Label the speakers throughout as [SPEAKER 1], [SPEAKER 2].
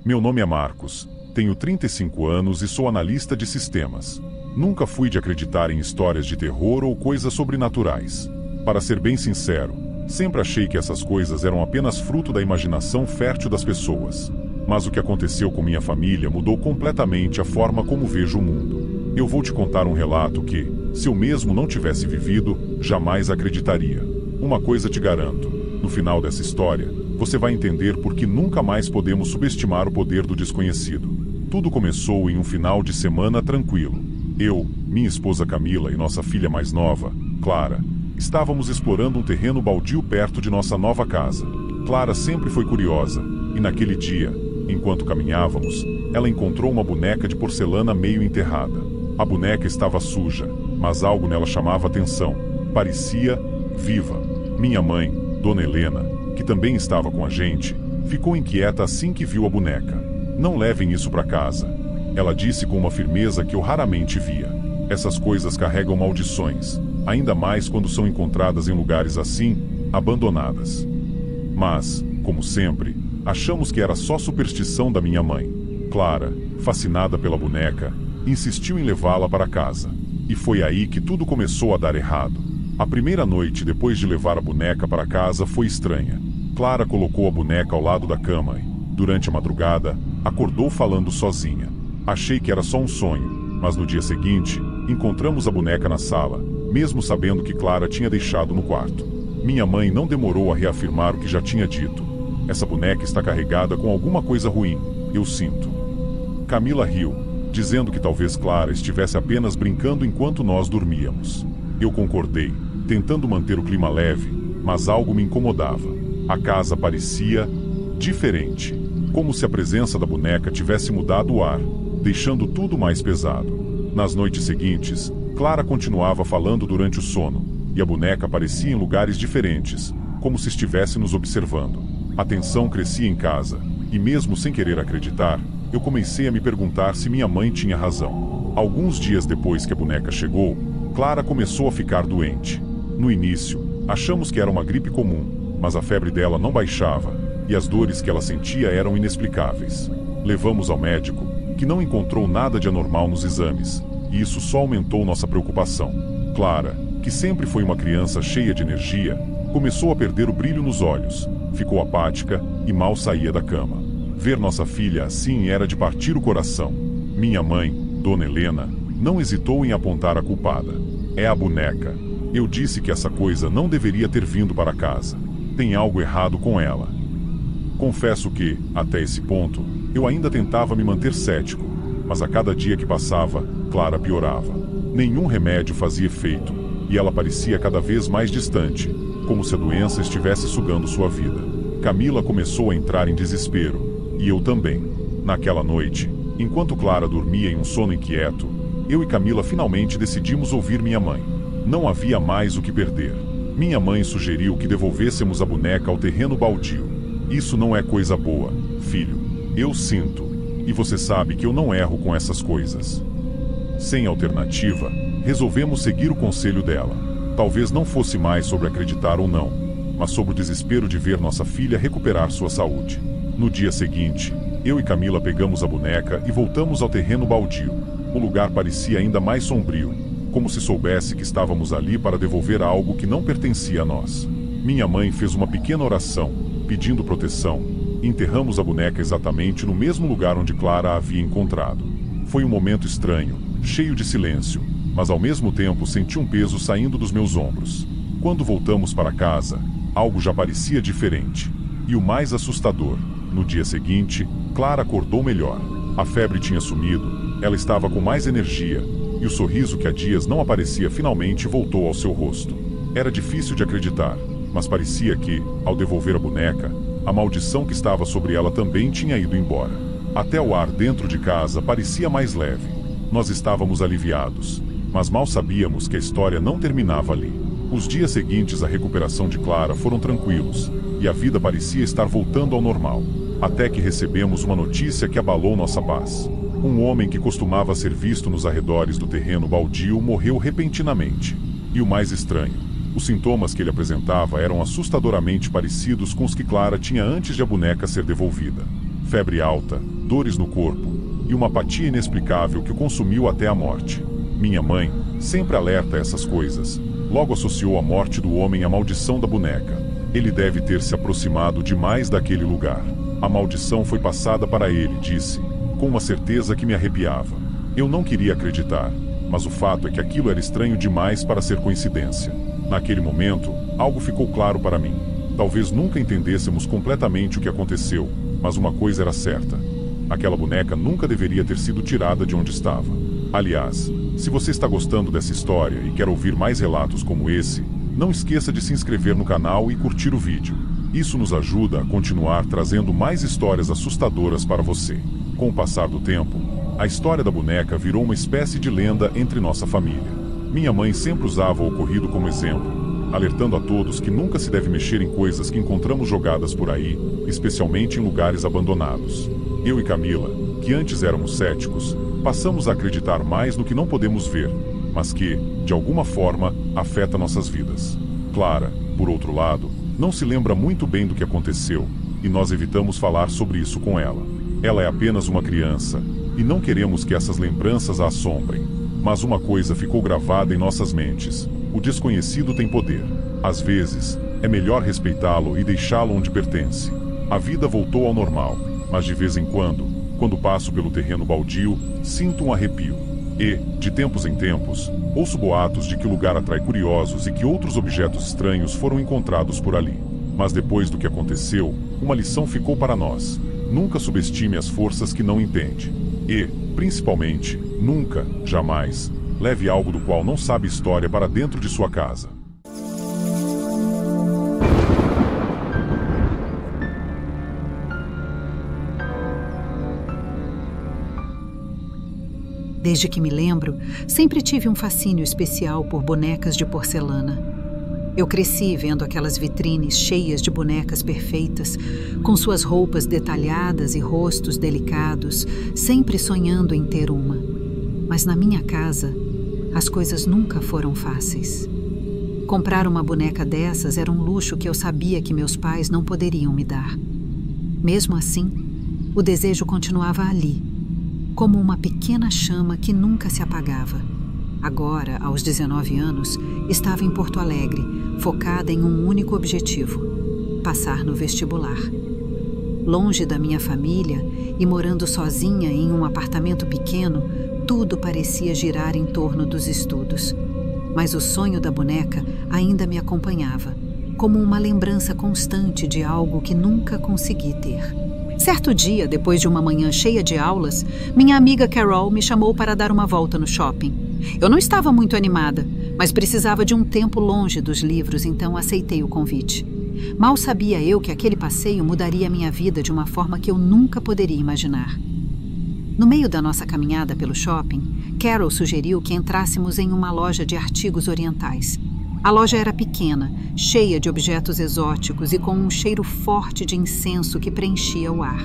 [SPEAKER 1] Meu nome é Marcos, tenho 35 anos e sou analista de sistemas. Nunca fui de acreditar em histórias de terror ou coisas sobrenaturais. Para ser bem sincero, sempre achei que essas coisas eram apenas fruto da imaginação fértil das pessoas. Mas o que aconteceu com minha família mudou completamente a forma como vejo o mundo. Eu vou te contar um relato que, se eu mesmo não tivesse vivido, jamais acreditaria. Uma coisa te garanto, no final dessa história, você vai entender por que nunca mais podemos subestimar o poder do desconhecido. Tudo começou em um final de semana tranquilo. Eu, minha esposa Camila e nossa filha mais nova, Clara, estávamos explorando um terreno baldio perto de nossa nova casa. Clara sempre foi curiosa, e naquele dia, enquanto caminhávamos, ela encontrou uma boneca de porcelana meio enterrada. A boneca estava suja, mas algo nela chamava atenção. Parecia viva. Minha mãe, Dona Helena, que também estava com a gente, ficou inquieta assim que viu a boneca. Não levem isso para casa. Ela disse com uma firmeza que eu raramente via. Essas coisas carregam maldições, ainda mais quando são encontradas em lugares assim, abandonadas. Mas, como sempre, achamos que era só superstição da minha mãe. Clara, fascinada pela boneca, insistiu em levá-la para casa. E foi aí que tudo começou a dar errado. A primeira noite depois de levar a boneca para casa foi estranha. Clara colocou a boneca ao lado da cama e, durante a madrugada, acordou falando sozinha. Achei que era só um sonho, mas no dia seguinte, encontramos a boneca na sala, mesmo sabendo que Clara tinha deixado no quarto. Minha mãe não demorou a reafirmar o que já tinha dito. Essa boneca está carregada com alguma coisa ruim, eu sinto. Camila riu, dizendo que talvez Clara estivesse apenas brincando enquanto nós dormíamos. Eu concordei, tentando manter o clima leve, mas algo me incomodava. A casa parecia diferente, como se a presença da boneca tivesse mudado o ar, deixando tudo mais pesado. Nas noites seguintes, Clara continuava falando durante o sono, e a boneca aparecia em lugares diferentes, como se estivesse nos observando. A tensão crescia em casa, e mesmo sem querer acreditar, eu comecei a me perguntar se minha mãe tinha razão. Alguns dias depois que a boneca chegou, Clara começou a ficar doente. No início, achamos que era uma gripe comum, mas a febre dela não baixava, e as dores que ela sentia eram inexplicáveis. Levamos ao médico, que não encontrou nada de anormal nos exames, e isso só aumentou nossa preocupação. Clara, que sempre foi uma criança cheia de energia, começou a perder o brilho nos olhos, ficou apática e mal saía da cama. Ver nossa filha assim era de partir o coração. Minha mãe, Dona Helena, não hesitou em apontar a culpada. É a boneca. Eu disse que essa coisa não deveria ter vindo para casa. Tem algo errado com ela. Confesso que, até esse ponto, eu ainda tentava me manter cético, mas a cada dia que passava, Clara piorava. Nenhum remédio fazia efeito, e ela parecia cada vez mais distante, como se a doença estivesse sugando sua vida. Camila começou a entrar em desespero, e eu também. Naquela noite, enquanto Clara dormia em um sono inquieto, eu e Camila finalmente decidimos ouvir minha mãe. Não havia mais o que perder. Minha mãe sugeriu que devolvêssemos a boneca ao terreno baldio. Isso não é coisa boa, filho. Eu sinto. E você sabe que eu não erro com essas coisas. Sem alternativa, resolvemos seguir o conselho dela. Talvez não fosse mais sobre acreditar ou não, mas sobre o desespero de ver nossa filha recuperar sua saúde. No dia seguinte, eu e Camila pegamos a boneca e voltamos ao terreno baldio. O lugar parecia ainda mais sombrio, como se soubesse que estávamos ali para devolver algo que não pertencia a nós. Minha mãe fez uma pequena oração, pedindo proteção, e enterramos a boneca exatamente no mesmo lugar onde Clara a havia encontrado. Foi um momento estranho, cheio de silêncio, mas ao mesmo tempo senti um peso saindo dos meus ombros. Quando voltamos para casa, algo já parecia diferente. E o mais assustador, no dia seguinte, Clara acordou melhor. A febre tinha sumido, ela estava com mais energia, e o sorriso que há dias não aparecia finalmente voltou ao seu rosto. Era difícil de acreditar, mas parecia que, ao devolver a boneca, a maldição que estava sobre ela também tinha ido embora. Até o ar dentro de casa parecia mais leve. Nós estávamos aliviados, mas mal sabíamos que a história não terminava ali. Os dias seguintes à recuperação de Clara foram tranquilos, e a vida parecia estar voltando ao normal, até que recebemos uma notícia que abalou nossa paz. Um homem que costumava ser visto nos arredores do terreno baldio morreu repentinamente. E o mais estranho, os sintomas que ele apresentava eram assustadoramente parecidos com os que Clara tinha antes de a boneca ser devolvida. febre alta, dores no corpo e uma apatia inexplicável que o consumiu até a morte. Minha mãe, sempre alerta a essas coisas, logo associou a morte do homem à maldição da boneca. Ele deve ter se aproximado demais daquele lugar. A maldição foi passada para ele, disse, com uma certeza que me arrepiava. Eu não queria acreditar, mas o fato é que aquilo era estranho demais para ser coincidência. Naquele momento, algo ficou claro para mim. Talvez nunca entendêssemos completamente o que aconteceu, mas uma coisa era certa. Aquela boneca nunca deveria ter sido tirada de onde estava. Aliás, se você está gostando dessa história e quer ouvir mais relatos como esse, não esqueça de se inscrever no canal e curtir o vídeo. Isso nos ajuda a continuar trazendo mais histórias assustadoras para você. Com o passar do tempo, a história da boneca virou uma espécie de lenda entre nossa família. Minha mãe sempre usava o ocorrido como exemplo, alertando a todos que nunca se deve mexer em coisas que encontramos jogadas por aí, especialmente em lugares abandonados. Eu e Camila, que antes éramos céticos, passamos a acreditar mais no que não podemos ver, mas que, de alguma forma, afeta nossas vidas. Clara, por outro lado, não se lembra muito bem do que aconteceu, e nós evitamos falar sobre isso com ela. Ela é apenas uma criança, e não queremos que essas lembranças a assombrem. Mas uma coisa ficou gravada em nossas mentes: o desconhecido tem poder. Às vezes, é melhor respeitá-lo e deixá-lo onde pertence. A vida voltou ao normal, mas de vez em quando passo pelo terreno baldio, sinto um arrepio. E, de tempos em tempos, ouço boatos de que o lugar atrai curiosos e que outros objetos estranhos foram encontrados por ali. Mas depois do que aconteceu, uma lição ficou para nós: nunca subestime as forças que não entende. E, principalmente, nunca, jamais, leve algo do qual não sabe história para dentro de sua casa.
[SPEAKER 2] Desde que me lembro, sempre tive um fascínio especial por bonecas de porcelana. Eu cresci vendo aquelas vitrines cheias de bonecas perfeitas, com suas roupas detalhadas e rostos delicados, sempre sonhando em ter uma. Mas na minha casa, as coisas nunca foram fáceis. Comprar uma boneca dessas era um luxo que eu sabia que meus pais não poderiam me dar. Mesmo assim, o desejo continuava ali, como uma pequena chama que nunca se apagava. Agora, aos 19 anos, estava em Porto Alegre, focada em um único objetivo: passar no vestibular. Longe da minha família e morando sozinha em um apartamento pequeno, tudo parecia girar em torno dos estudos. Mas o sonho da boneca ainda me acompanhava, como uma lembrança constante de algo que nunca consegui ter. Certo dia, depois de uma manhã cheia de aulas, minha amiga Carol me chamou para dar uma volta no shopping. Eu não estava muito animada, mas precisava de um tempo longe dos livros, então aceitei o convite. Mal sabia eu que aquele passeio mudaria minha vida de uma forma que eu nunca poderia imaginar. No meio da nossa caminhada pelo shopping, Carol sugeriu que entrássemos em uma loja de artigos orientais. A loja era pequena, cheia de objetos exóticos e com um cheiro forte de incenso que preenchia o ar.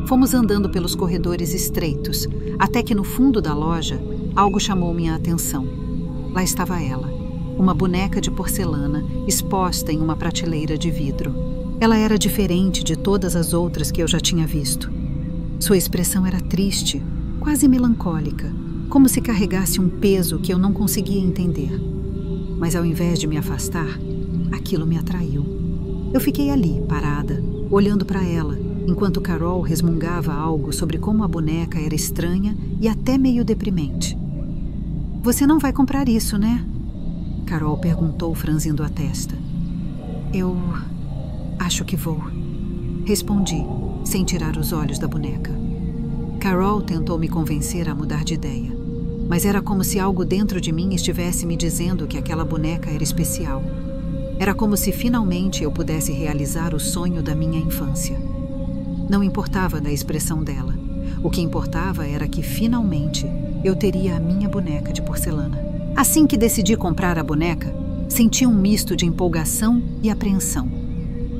[SPEAKER 2] Fomos andando pelos corredores estreitos, até que no fundo da loja, algo chamou minha atenção. Lá estava ela, uma boneca de porcelana exposta em uma prateleira de vidro. Ela era diferente de todas as outras que eu já tinha visto. Sua expressão era triste, quase melancólica, como se carregasse um peso que eu não conseguia entender. Mas ao invés de me afastar, aquilo me atraiu. Eu fiquei ali, parada, olhando para ela, enquanto Carol resmungava algo sobre como a boneca era estranha e até meio deprimente. "Você não vai comprar isso, né?" Carol perguntou, franzindo a testa. "Eu acho que vou", respondi, sem tirar os olhos da boneca. Carol tentou me convencer a mudar de ideia, mas era como se algo dentro de mim estivesse me dizendo que aquela boneca era especial. Era como se finalmente eu pudesse realizar o sonho da minha infância. Não importava da expressão dela. O que importava era que, finalmente, eu teria a minha boneca de porcelana. Assim que decidi comprar a boneca, senti um misto de empolgação e apreensão.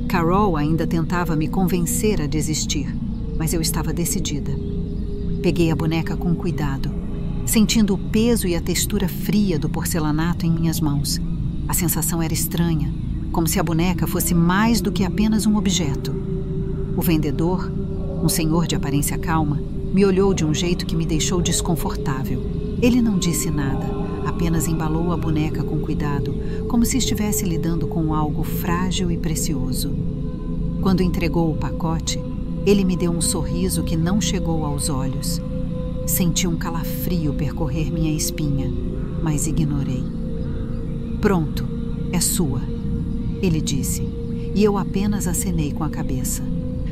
[SPEAKER 2] Carol ainda tentava me convencer a desistir, mas eu estava decidida. Peguei a boneca com cuidado, sentindo o peso e a textura fria do porcelanato em minhas mãos. A sensação era estranha, como se a boneca fosse mais do que apenas um objeto. O vendedor um senhor de aparência calma, me olhou de um jeito que me deixou desconfortável. Ele não disse nada, apenas embalou a boneca com cuidado, como se estivesse lidando com algo frágil e precioso. Quando entregou o pacote, ele me deu um sorriso que não chegou aos olhos. Senti um calafrio percorrer minha espinha, mas ignorei. Pronto, é sua, ele disse, e eu apenas acenei com a cabeça.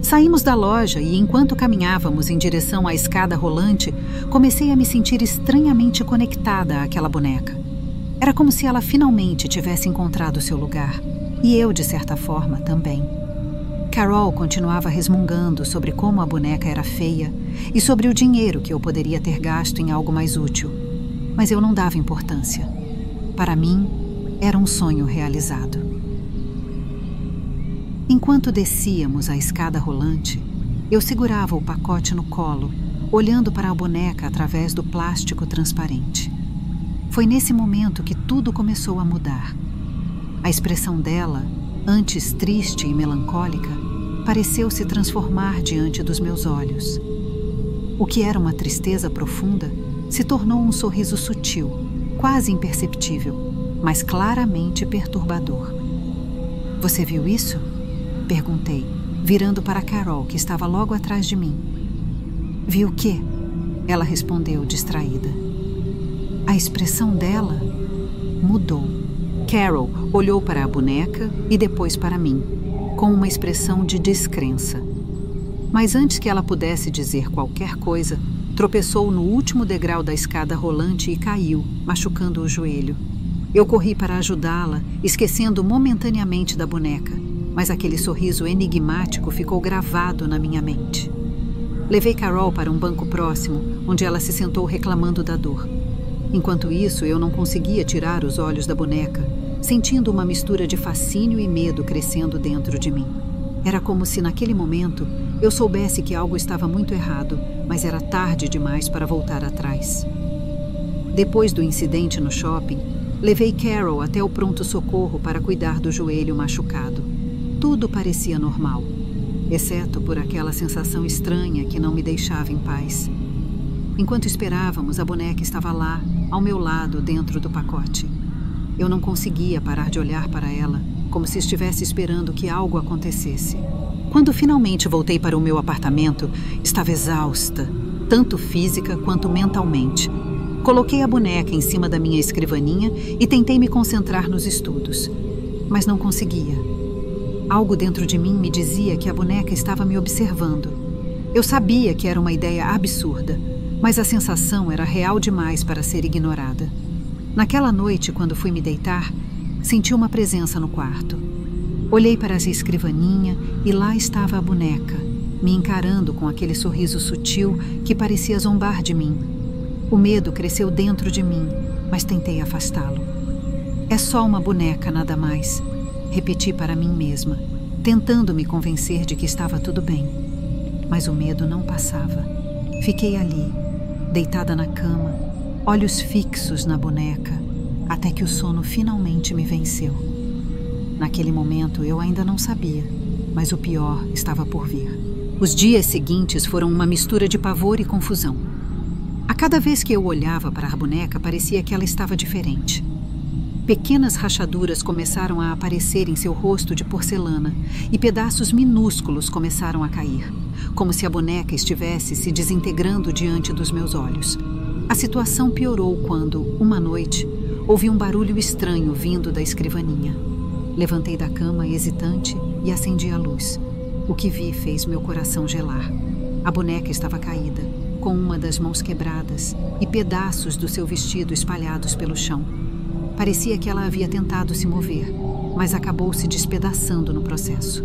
[SPEAKER 2] Saímos da loja e, enquanto caminhávamos em direção à escada rolante, comecei a me sentir estranhamente conectada àquela boneca. Era como se ela finalmente tivesse encontrado seu lugar, e eu, de certa forma, também. Carol continuava resmungando sobre como a boneca era feia e sobre o dinheiro que eu poderia ter gasto em algo mais útil, mas eu não dava importância. Para mim, era um sonho realizado. Enquanto descíamos a escada rolante, eu segurava o pacote no colo, olhando para a boneca através do plástico transparente. Foi nesse momento que tudo começou a mudar. A expressão dela, antes triste e melancólica, pareceu se transformar diante dos meus olhos. O que era uma tristeza profunda se tornou um sorriso sutil, quase imperceptível, mas claramente perturbador. Você viu isso? Perguntei, virando para Carol, que estava logo atrás de mim. Vi o quê? Ela respondeu, distraída. A expressão dela mudou. Carol olhou para a boneca e depois para mim, com uma expressão de descrença. Mas antes que ela pudesse dizer qualquer coisa, tropeçou no último degrau da escada rolante e caiu, machucando o joelho. Eu corri para ajudá-la, esquecendo momentaneamente da boneca, mas aquele sorriso enigmático ficou gravado na minha mente. Levei Carol para um banco próximo, onde ela se sentou reclamando da dor. Enquanto isso, eu não conseguia tirar os olhos da boneca, sentindo uma mistura de fascínio e medo crescendo dentro de mim. Era como se, naquele momento, eu soubesse que algo estava muito errado, mas era tarde demais para voltar atrás. Depois do incidente no shopping, levei Carol até o pronto-socorro para cuidar do joelho machucado. Tudo parecia normal, exceto por aquela sensação estranha que não me deixava em paz. Enquanto esperávamos, a boneca estava lá, ao meu lado, dentro do pacote. Eu não conseguia parar de olhar para ela, como se estivesse esperando que algo acontecesse. Quando finalmente voltei para o meu apartamento, estava exausta, tanto física quanto mentalmente. Coloquei a boneca em cima da minha escrivaninha e tentei me concentrar nos estudos, mas não conseguia. Algo dentro de mim me dizia que a boneca estava me observando. Eu sabia que era uma ideia absurda, mas a sensação era real demais para ser ignorada. Naquela noite, quando fui me deitar, senti uma presença no quarto. Olhei para a escrivaninha e lá estava a boneca, me encarando com aquele sorriso sutil que parecia zombar de mim. O medo cresceu dentro de mim, mas tentei afastá-lo. É só uma boneca, nada mais. Repeti para mim mesma, tentando me convencer de que estava tudo bem. Mas o medo não passava. Fiquei ali, deitada na cama, olhos fixos na boneca, até que o sono finalmente me venceu. Naquele momento eu ainda não sabia, mas o pior estava por vir. Os dias seguintes foram uma mistura de pavor e confusão. A cada vez que eu olhava para a boneca, parecia que ela estava diferente. Pequenas rachaduras começaram a aparecer em seu rosto de porcelana e pedaços minúsculos começaram a cair, como se a boneca estivesse se desintegrando diante dos meus olhos. A situação piorou quando, uma noite, ouvi um barulho estranho vindo da escrivaninha. Levantei da cama hesitante e acendi a luz. O que vi fez meu coração gelar. A boneca estava caída, com uma das mãos quebradas e pedaços do seu vestido espalhados pelo chão. Parecia que ela havia tentado se mover, mas acabou se despedaçando no processo.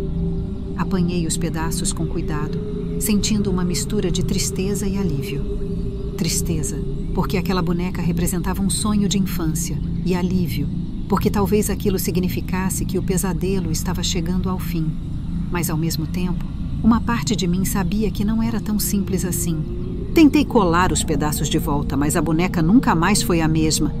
[SPEAKER 2] Apanhei os pedaços com cuidado, sentindo uma mistura de tristeza e alívio. Tristeza, porque aquela boneca representava um sonho de infância, e alívio, porque talvez aquilo significasse que o pesadelo estava chegando ao fim. Mas, ao mesmo tempo, uma parte de mim sabia que não era tão simples assim. Tentei colar os pedaços de volta, mas a boneca nunca mais foi a mesma.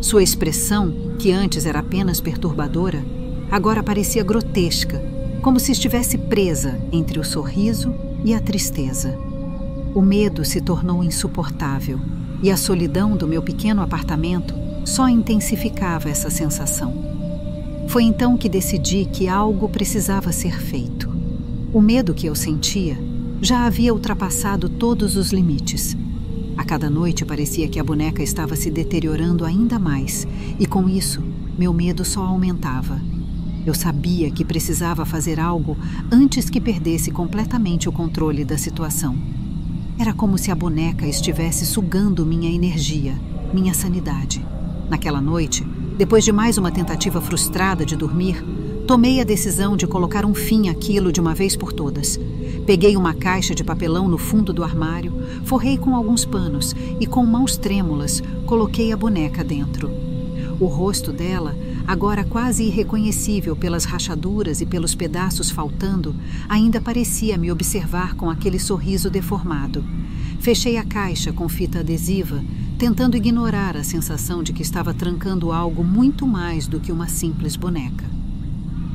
[SPEAKER 2] Sua expressão, que antes era apenas perturbadora, agora parecia grotesca, como se estivesse presa entre o sorriso e a tristeza. O medo se tornou insuportável e a solidão do meu pequeno apartamento só intensificava essa sensação. Foi então que decidi que algo precisava ser feito. O medo que eu sentia já havia ultrapassado todos os limites. A cada noite parecia que a boneca estava se deteriorando ainda mais, e com isso, meu medo só aumentava. Eu sabia que precisava fazer algo antes que perdesse completamente o controle da situação. Era como se a boneca estivesse sugando minha energia, minha sanidade. Naquela noite, depois de mais uma tentativa frustrada de dormir, tomei a decisão de colocar um fim àquilo de uma vez por todas. Peguei uma caixa de papelão no fundo do armário, forrei com alguns panos e, com mãos trêmulas, coloquei a boneca dentro. O rosto dela, agora quase irreconhecível pelas rachaduras e pelos pedaços faltando, ainda parecia me observar com aquele sorriso deformado. Fechei a caixa com fita adesiva, tentando ignorar a sensação de que estava trancando algo muito mais do que uma simples boneca.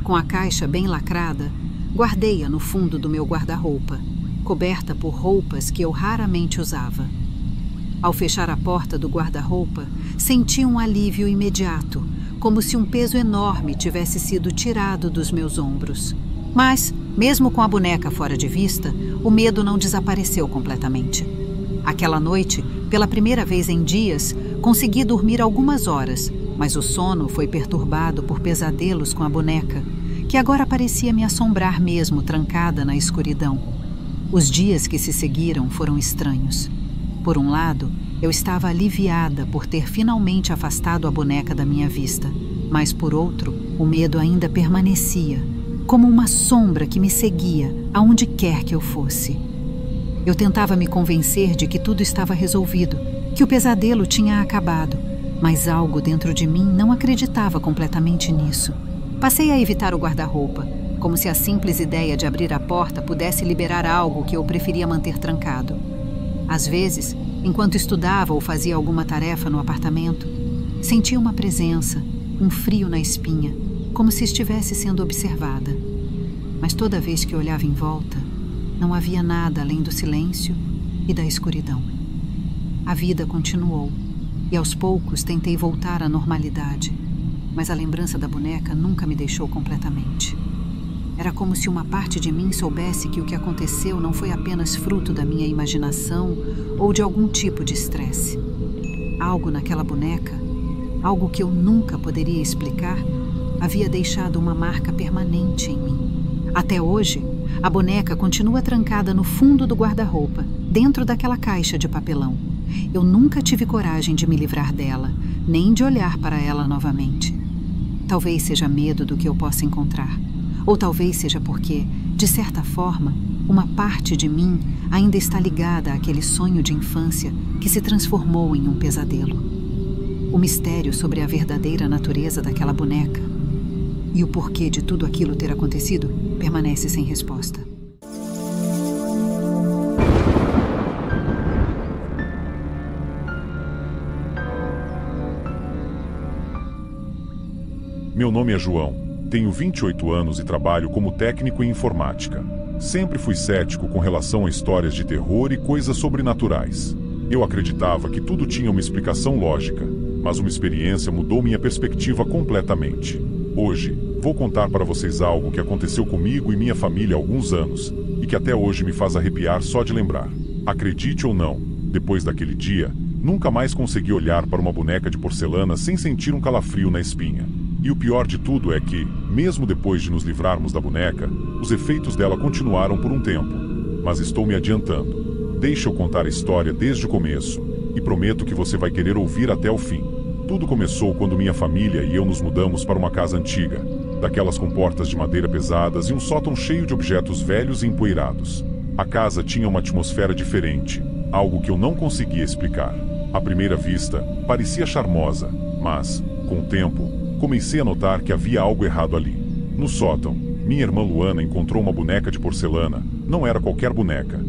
[SPEAKER 2] Com a caixa bem lacrada, guardei-a no fundo do meu guarda-roupa, coberta por roupas que eu raramente usava. Ao fechar a porta do guarda-roupa, senti um alívio imediato, como se um peso enorme tivesse sido tirado dos meus ombros. Mas, mesmo com a boneca fora de vista, o medo não desapareceu completamente. Aquela noite, pela primeira vez em dias, consegui dormir algumas horas, mas o sono foi perturbado por pesadelos com a boneca, que agora parecia me assombrar mesmo trancada na escuridão. Os dias que se seguiram foram estranhos. Por um lado, eu estava aliviada por ter finalmente afastado a boneca da minha vista, mas por outro, o medo ainda permanecia, como uma sombra que me seguia aonde quer que eu fosse. Eu tentava me convencer de que tudo estava resolvido, que o pesadelo tinha acabado, mas algo dentro de mim não acreditava completamente nisso. Passei a evitar o guarda-roupa, como se a simples ideia de abrir a porta pudesse liberar algo que eu preferia manter trancado. Às vezes, enquanto estudava ou fazia alguma tarefa no apartamento, sentia uma presença, um frio na espinha, como se estivesse sendo observada. Mas toda vez que olhava em volta, não havia nada além do silêncio e da escuridão. A vida continuou, e aos poucos tentei voltar à normalidade, mas a lembrança da boneca nunca me deixou completamente. Era como se uma parte de mim soubesse que o que aconteceu não foi apenas fruto da minha imaginação ou de algum tipo de estresse. Algo naquela boneca, algo que eu nunca poderia explicar, havia deixado uma marca permanente em mim. Até hoje, a boneca continua trancada no fundo do guarda-roupa, dentro daquela caixa de papelão. Eu nunca tive coragem de me livrar dela, nem de olhar para ela novamente. Talvez seja medo do que eu possa encontrar. Ou talvez seja porque, de certa forma, uma parte de mim ainda está ligada àquele sonho de infância que se transformou em um pesadelo. O mistério sobre a verdadeira natureza daquela boneca e o porquê de tudo aquilo ter acontecido permanece sem resposta.
[SPEAKER 1] Meu nome é João, tenho 28 anos e trabalho como técnico em informática. Sempre fui cético com relação a histórias de terror e coisas sobrenaturais. Eu acreditava que tudo tinha uma explicação lógica, mas uma experiência mudou minha perspectiva completamente. Hoje, vou contar para vocês algo que aconteceu comigo e minha família há alguns anos, e que até hoje me faz arrepiar só de lembrar. Acredite ou não, depois daquele dia, nunca mais consegui olhar para uma boneca de porcelana sem sentir um calafrio na espinha. E o pior de tudo é que, mesmo depois de nos livrarmos da boneca, os efeitos dela continuaram por um tempo. Mas estou me adiantando. Deixa eu contar a história desde o começo, e prometo que você vai querer ouvir até o fim. Tudo começou quando minha família e eu nos mudamos para uma casa antiga, daquelas com portas de madeira pesadas e um sótão cheio de objetos velhos e empoeirados. A casa tinha uma atmosfera diferente, algo que eu não conseguia explicar. À primeira vista, parecia charmosa, mas, com o tempo, comecei a notar que havia algo errado ali. No sótão, minha irmã Luana encontrou uma boneca de porcelana. Não era qualquer boneca.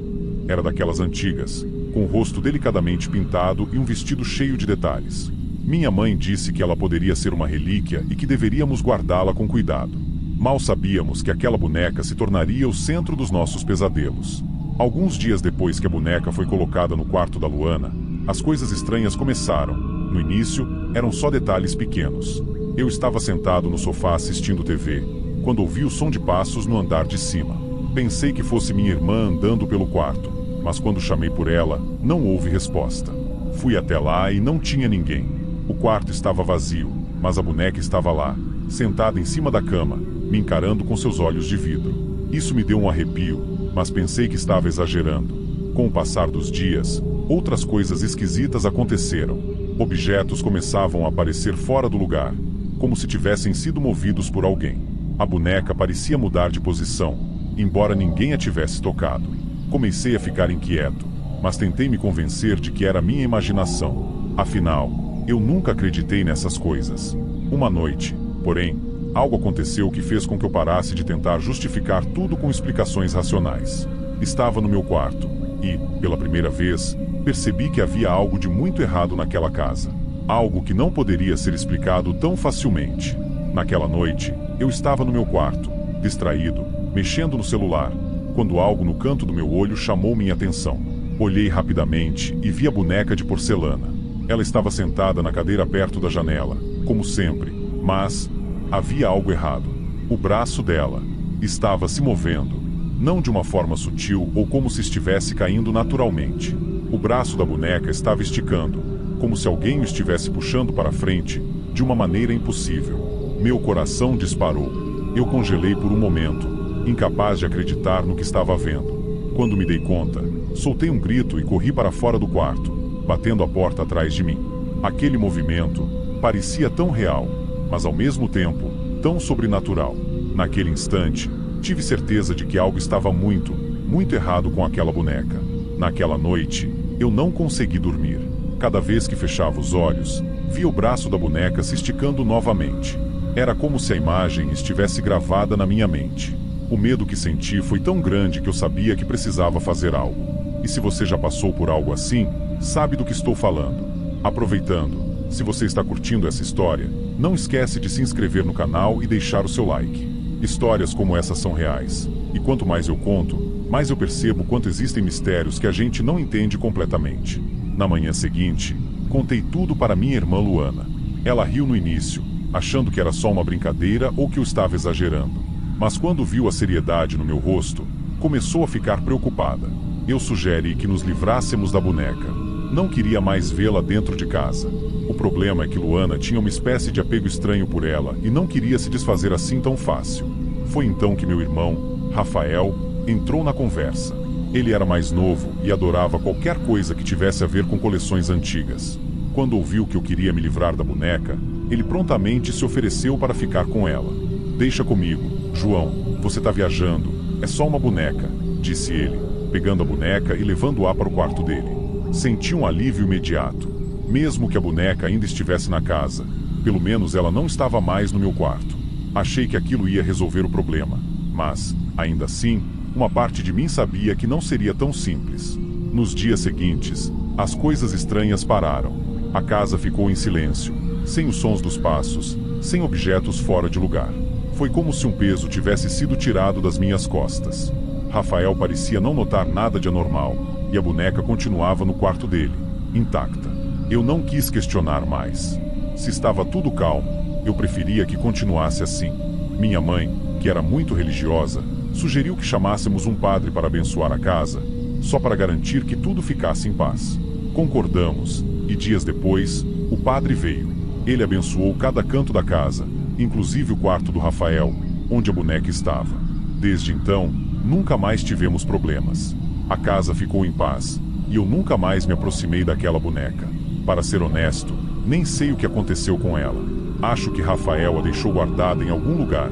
[SPEAKER 1] Era daquelas antigas, com o rosto delicadamente pintado e um vestido cheio de detalhes. Minha mãe disse que ela poderia ser uma relíquia e que deveríamos guardá-la com cuidado. Mal sabíamos que aquela boneca se tornaria o centro dos nossos pesadelos. Alguns dias depois que a boneca foi colocada no quarto da Luana, as coisas estranhas começaram. No início, eram só detalhes pequenos. Eu estava sentado no sofá assistindo TV, quando ouvi o som de passos no andar de cima. Pensei que fosse minha irmã andando pelo quarto, mas quando chamei por ela, não houve resposta. Fui até lá e não tinha ninguém. O quarto estava vazio, mas a boneca estava lá, sentada em cima da cama, me encarando com seus olhos de vidro. Isso me deu um arrepio, mas pensei que estava exagerando. Com o passar dos dias, outras coisas esquisitas aconteceram. Objetos começavam a aparecer fora do lugar, como se tivessem sido movidos por alguém. A boneca parecia mudar de posição, embora ninguém a tivesse tocado. Comecei a ficar inquieto, mas tentei me convencer de que era minha imaginação. Afinal, eu nunca acreditei nessas coisas. Uma noite, porém, algo aconteceu que fez com que eu parasse de tentar justificar tudo com explicações racionais. Estava no meu quarto e, pela primeira vez, percebi que havia algo de muito errado naquela casa. Algo que não poderia ser explicado tão facilmente. Naquela noite, eu estava no meu quarto, distraído, mexendo no celular, quando algo no canto do meu olho chamou minha atenção. Olhei rapidamente e vi a boneca de porcelana. Ela estava sentada na cadeira perto da janela, como sempre, mas havia algo errado. O braço dela estava se movendo, não de uma forma sutil ou como se estivesse caindo naturalmente. O braço da boneca estava esticando, como se alguém o estivesse puxando para frente, de uma maneira impossível. Meu coração disparou. Eu congelei por um momento, incapaz de acreditar no que estava vendo. Quando me dei conta, soltei um grito e corri para fora do quarto, batendo a porta atrás de mim. Aquele movimento parecia tão real, mas ao mesmo tempo, tão sobrenatural. Naquele instante, tive certeza de que algo estava muito, muito errado com aquela boneca. Naquela noite, eu não consegui dormir. Cada vez que fechava os olhos, via o braço da boneca se esticando novamente. Era como se a imagem estivesse gravada na minha mente. O medo que senti foi tão grande que eu sabia que precisava fazer algo. E se você já passou por algo assim, sabe do que estou falando. Aproveitando, se você está curtindo essa história, não esquece de se inscrever no canal e deixar o seu like. Histórias como essas são reais. E quanto mais eu conto, mais eu percebo quanto existem mistérios que a gente não entende completamente. Na manhã seguinte, contei tudo para minha irmã Luana. Ela riu no início, achando que era só uma brincadeira ou que eu estava exagerando. Mas quando viu a seriedade no meu rosto, começou a ficar preocupada. Eu sugeri que nos livrássemos da boneca. Não queria mais vê-la dentro de casa. O problema é que Luana tinha uma espécie de apego estranho por ela e não queria se desfazer assim tão fácil. Foi então que meu irmão, Rafael, entrou na conversa. Ele era mais novo e adorava qualquer coisa que tivesse a ver com coleções antigas. Quando ouviu que eu queria me livrar da boneca, ele prontamente se ofereceu para ficar com ela. "Deixa comigo, João, você está viajando, é só uma boneca", disse ele, pegando a boneca e levando-a para o quarto dele. Senti um alívio imediato. Mesmo que a boneca ainda estivesse na casa, pelo menos ela não estava mais no meu quarto. Achei que aquilo ia resolver o problema, mas, ainda assim, uma parte de mim sabia que não seria tão simples. Nos dias seguintes, as coisas estranhas pararam. A casa ficou em silêncio, sem os sons dos passos, sem objetos fora de lugar. Foi como se um peso tivesse sido tirado das minhas costas. Rafael parecia não notar nada de anormal, e a boneca continuava no quarto dele, intacta. Eu não quis questionar mais. Se estava tudo calmo, eu preferia que continuasse assim. Minha mãe, que era muito religiosa, sugeriu que chamássemos um padre para abençoar a casa, só para garantir que tudo ficasse em paz. Concordamos, e dias depois, o padre veio. Ele abençoou cada canto da casa, inclusive o quarto do Rafael, onde a boneca estava. Desde então, nunca mais tivemos problemas. A casa ficou em paz, e eu nunca mais me aproximei daquela boneca. Para ser honesto, nem sei o que aconteceu com ela. Acho que Rafael a deixou guardada em algum lugar,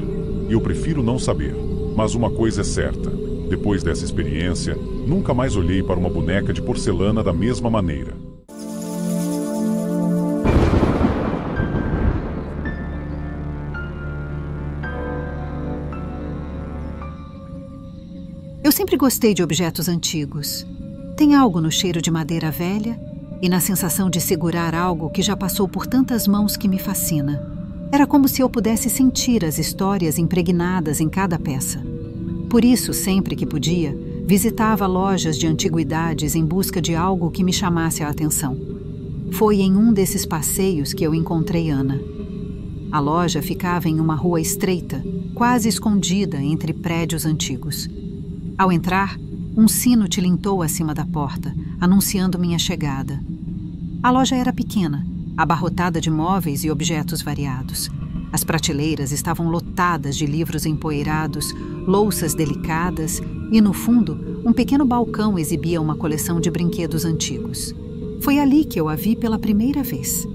[SPEAKER 1] e eu prefiro não saber. Mas uma coisa é certa, depois dessa experiência, nunca mais olhei para uma boneca de porcelana da mesma maneira.
[SPEAKER 2] Eu sempre gostei de objetos antigos. Tem algo no cheiro de madeira velha e na sensação de segurar algo que já passou por tantas mãos que me fascina. Era como se eu pudesse sentir as histórias impregnadas em cada peça. Por isso, sempre que podia, Visitava lojas de antiguidades em busca de algo que me chamasse a atenção. Foi em um desses passeios que eu encontrei Ana. A loja ficava em uma rua estreita, quase escondida entre prédios antigos. Ao entrar, um sino tilintou acima da porta, anunciando minha chegada. A loja era pequena, abarrotada de móveis e objetos variados. As prateleiras estavam lotadas de livros empoeirados, louças delicadas e, no fundo, um pequeno balcão exibia uma coleção de brinquedos antigos. Foi ali que eu a vi pela primeira vez.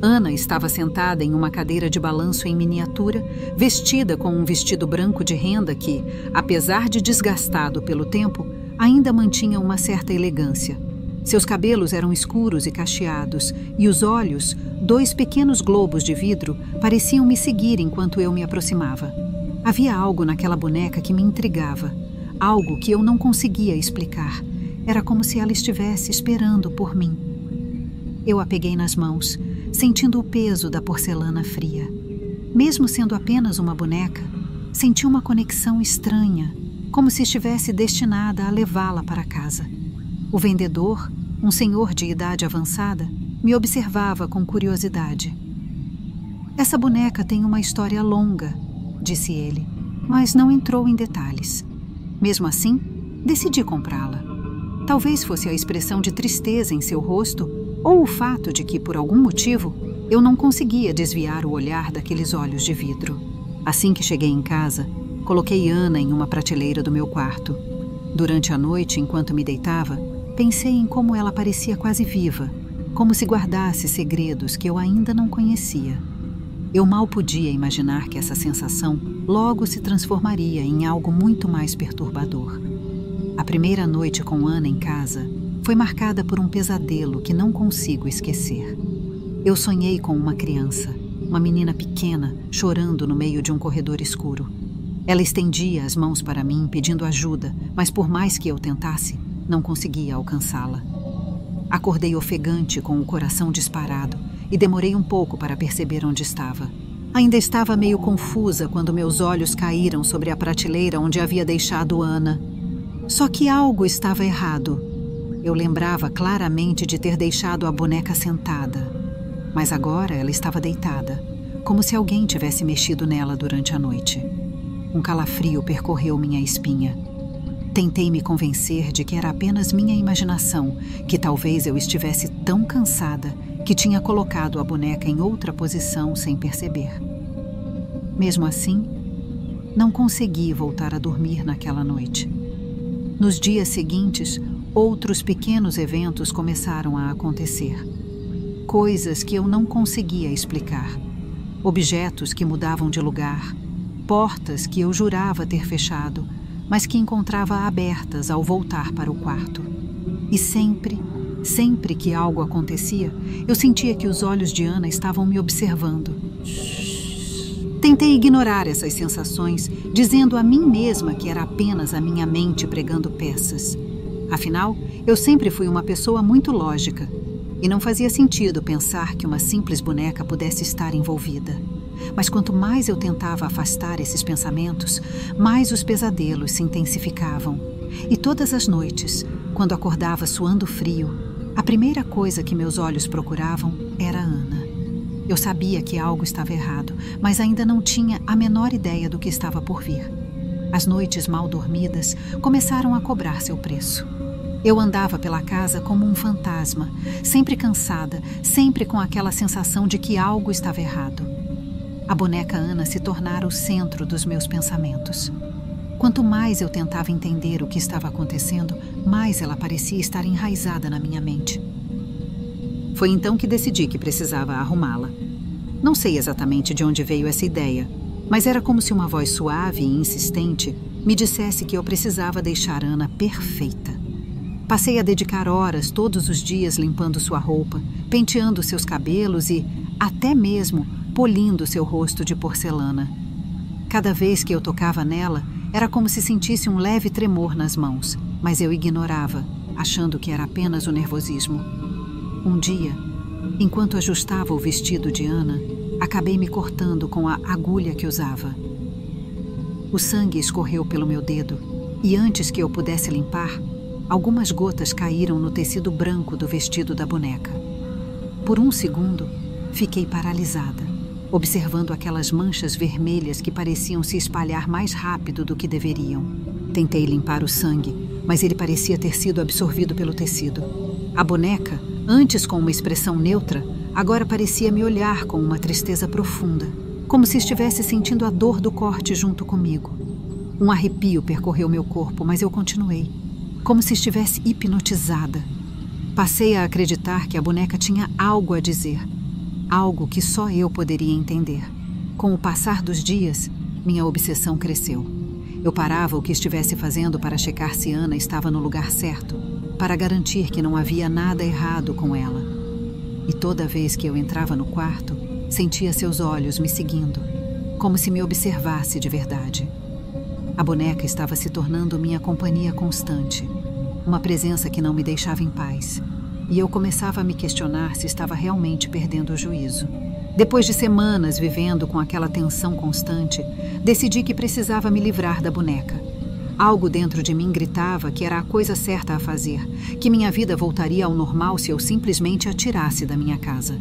[SPEAKER 2] Ana estava sentada em uma cadeira de balanço em miniatura, vestida com um vestido branco de renda que, apesar de desgastado pelo tempo, ainda mantinha uma certa elegância. Seus cabelos eram escuros e cacheados, e os olhos, 2 pequenos globos de vidro, pareciam me seguir enquanto eu me aproximava. Havia algo naquela boneca que me intrigava, algo que eu não conseguia explicar. Era como se ela estivesse esperando por mim. Eu a peguei nas mãos, sentindo o peso da porcelana fria. Mesmo sendo apenas uma boneca, senti uma conexão estranha, como se estivesse destinada a levá-la para casa. O vendedor, um senhor de idade avançada, me observava com curiosidade. "Essa boneca tem uma história longa", disse ele, mas não entrou em detalhes. Mesmo assim, decidi comprá-la. Talvez fosse a expressão de tristeza em seu rosto ou o fato de que, por algum motivo, eu não conseguia desviar o olhar daqueles olhos de vidro. Assim que cheguei em casa, coloquei Ana em uma prateleira do meu quarto. Durante a noite, enquanto me deitava, pensei em como ela parecia quase viva, como se guardasse segredos que eu ainda não conhecia. Eu mal podia imaginar que essa sensação logo se transformaria em algo muito mais perturbador. A primeira noite com Ana em casa foi marcada por um pesadelo que não consigo esquecer. Eu sonhei com uma criança, uma menina pequena, chorando no meio de um corredor escuro. Ela estendia as mãos para mim, pedindo ajuda, mas por mais que eu tentasse, não conseguia alcançá-la. Acordei ofegante, com o coração disparado, e demorei um pouco para perceber onde estava. Ainda estava meio confusa quando meus olhos caíram sobre a prateleira onde havia deixado Ana. Só que algo estava errado. Eu lembrava claramente de ter deixado a boneca sentada, mas agora ela estava deitada, como se alguém tivesse mexido nela durante a noite. Um calafrio percorreu minha espinha. Tentei me convencer de que era apenas minha imaginação, que talvez eu estivesse tão cansada que tinha colocado a boneca em outra posição sem perceber. Mesmo assim, não consegui voltar a dormir naquela noite. Nos dias seguintes, outros pequenos eventos começaram a acontecer. Coisas que eu não conseguia explicar. Objetos que mudavam de lugar. Portas que eu jurava ter fechado, mas que encontrava abertas ao voltar para o quarto. E sempre que algo acontecia, eu sentia que os olhos de Ana estavam me observando. Tentei ignorar essas sensações, dizendo a mim mesma que era apenas a minha mente pregando peças. Afinal, eu sempre fui uma pessoa muito lógica, e não fazia sentido pensar que uma simples boneca pudesse estar envolvida. Mas quanto mais eu tentava afastar esses pensamentos, mais os pesadelos se intensificavam. E todas as noites, quando acordava suando frio, a primeira coisa que meus olhos procuravam era Ana. Eu sabia que algo estava errado, mas ainda não tinha a menor ideia do que estava por vir. As noites mal dormidas começaram a cobrar seu preço. Eu andava pela casa como um fantasma, sempre cansada, sempre com aquela sensação de que algo estava errado. A boneca Ana se tornara o centro dos meus pensamentos. Quanto mais eu tentava entender o que estava acontecendo, mais ela parecia estar enraizada na minha mente. Foi então que decidi que precisava arrumá-la. Não sei exatamente de onde veio essa ideia, mas era como se uma voz suave e insistente me dissesse que eu precisava deixar Ana perfeita. Passei a dedicar horas todos os dias limpando sua roupa, penteando seus cabelos e, até mesmo, polindo seu rosto de porcelana. Cada vez que eu tocava nela, era como se sentisse um leve tremor nas mãos, mas eu ignorava, achando que era apenas o nervosismo. Um dia, enquanto ajustava o vestido de Ana, acabei me cortando com a agulha que usava. O sangue escorreu pelo meu dedo E antes que eu pudesse limpar, algumas gotas caíram no tecido branco do vestido da boneca. Por um segundo, fiquei paralisada, observando aquelas manchas vermelhas que pareciam se espalhar mais rápido do que deveriam. Tentei limpar o sangue, mas ele parecia ter sido absorvido pelo tecido. A boneca, antes com uma expressão neutra, agora parecia me olhar com uma tristeza profunda, como se estivesse sentindo a dor do corte junto comigo. Um arrepio percorreu meu corpo, mas eu continuei, como se estivesse hipnotizada. Passei a acreditar que a boneca tinha algo a dizer, algo que só eu poderia entender. Com o passar dos dias, minha obsessão cresceu. Eu parava o que estivesse fazendo para checar se Ana estava no lugar certo, para garantir que não havia nada errado com ela. E toda vez que eu entrava no quarto, sentia seus olhos me seguindo, como se me observasse de verdade. A boneca estava se tornando minha companhia constante, uma presença que não me deixava em paz, e eu começava a me questionar se estava realmente perdendo o juízo. Depois de semanas vivendo com aquela tensão constante, decidi que precisava me livrar da boneca. Algo dentro de mim gritava que era a coisa certa a fazer, que minha vida voltaria ao normal se eu simplesmente a tirasse da minha casa.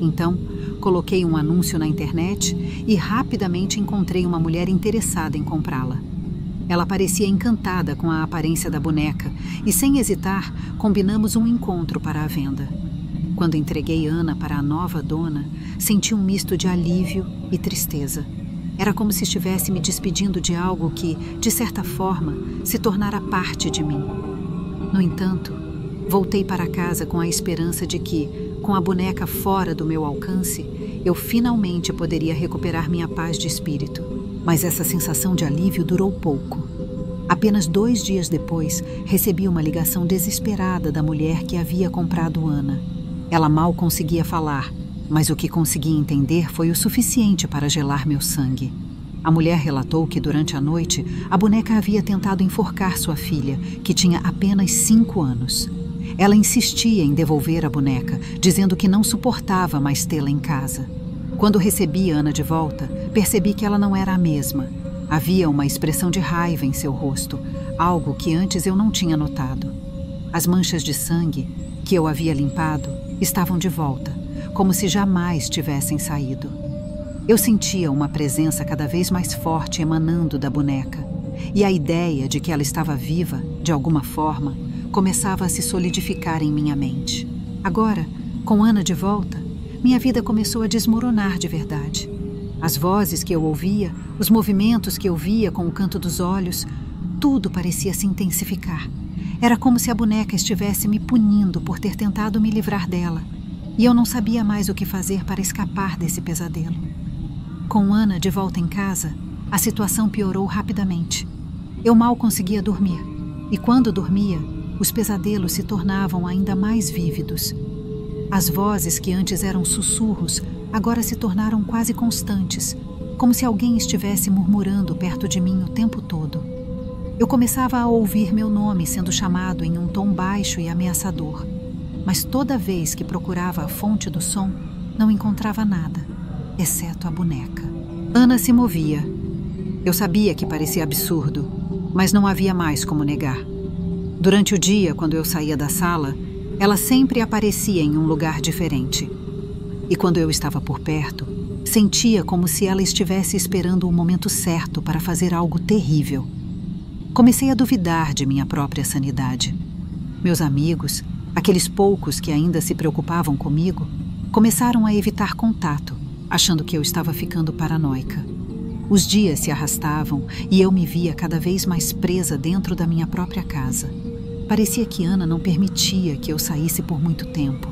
[SPEAKER 2] Então, coloquei um anúncio na internet e rapidamente encontrei uma mulher interessada em comprá-la. Ela parecia encantada com a aparência da boneca e, sem hesitar, combinamos um encontro para a venda. Quando entreguei Ana para a nova dona, senti um misto de alívio e tristeza. Era como se estivesse me despedindo de algo que, de certa forma, se tornara parte de mim. No entanto, voltei para casa com a esperança de que, com a boneca fora do meu alcance, eu finalmente poderia recuperar minha paz de espírito. Mas essa sensação de alívio durou pouco. Apenas 2 dias depois, recebi uma ligação desesperada da mulher que havia comprado Ana. Ela mal conseguia falar, mas o que consegui entender foi o suficiente para gelar meu sangue. A mulher relatou que durante a noite, a boneca havia tentado enforcar sua filha, que tinha apenas 5 anos. Ela insistia em devolver a boneca, dizendo que não suportava mais tê-la em casa. Quando recebi Ana de volta, percebi que ela não era a mesma. Havia uma expressão de raiva em seu rosto, algo que antes eu não tinha notado. As manchas de sangue, que eu havia limpado, estavam de volta, como se jamais tivessem saído. Eu sentia uma presença cada vez mais forte emanando da boneca, e a ideia de que ela estava viva, de alguma forma, começava a se solidificar em minha mente. Agora, com Ana de volta, minha vida começou a desmoronar de verdade. As vozes que eu ouvia, os movimentos que eu via com o canto dos olhos, tudo parecia se intensificar. Era como se a boneca estivesse me punindo por ter tentado me livrar dela, e eu não sabia mais o que fazer para escapar desse pesadelo. Com Ana de volta em casa, a situação piorou rapidamente. Eu mal conseguia dormir, e quando dormia, os pesadelos se tornavam ainda mais vívidos. As vozes que antes eram sussurros, agora se tornaram quase constantes, como se alguém estivesse murmurando perto de mim o tempo todo. Eu começava a ouvir meu nome sendo chamado em um tom baixo e ameaçador, mas toda vez que procurava a fonte do som, não encontrava nada, exceto a boneca. Ana se movia. Eu sabia que parecia absurdo, mas não havia mais como negar. Durante o dia, quando eu saía da sala, ela sempre aparecia em um lugar diferente. E quando eu estava por perto, sentia como se ela estivesse esperando o momento certo para fazer algo terrível. Comecei a duvidar de minha própria sanidade. Meus amigos, aqueles poucos que ainda se preocupavam comigo, começaram a evitar contato, achando que eu estava ficando paranoica. Os dias se arrastavam e eu me via cada vez mais presa dentro da minha própria casa. Parecia que Ana não permitia que eu saísse por muito tempo.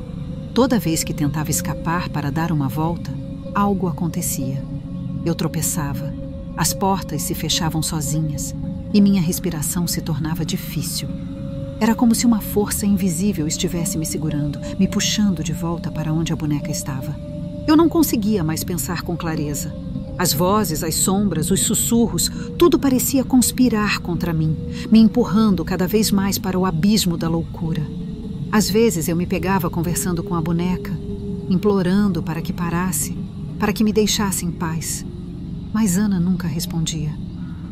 [SPEAKER 2] Toda vez que tentava escapar para dar uma volta, algo acontecia. Eu tropeçava, as portas se fechavam sozinhas e minha respiração se tornava difícil. Era como se uma força invisível estivesse me segurando, me puxando de volta para onde a boneca estava. Eu não conseguia mais pensar com clareza. As vozes, as sombras, os sussurros, tudo parecia conspirar contra mim, me empurrando cada vez mais para o abismo da loucura. Às vezes eu me pegava conversando com a boneca, implorando para que parasse, para que me deixasse em paz. Mas Ana nunca respondia.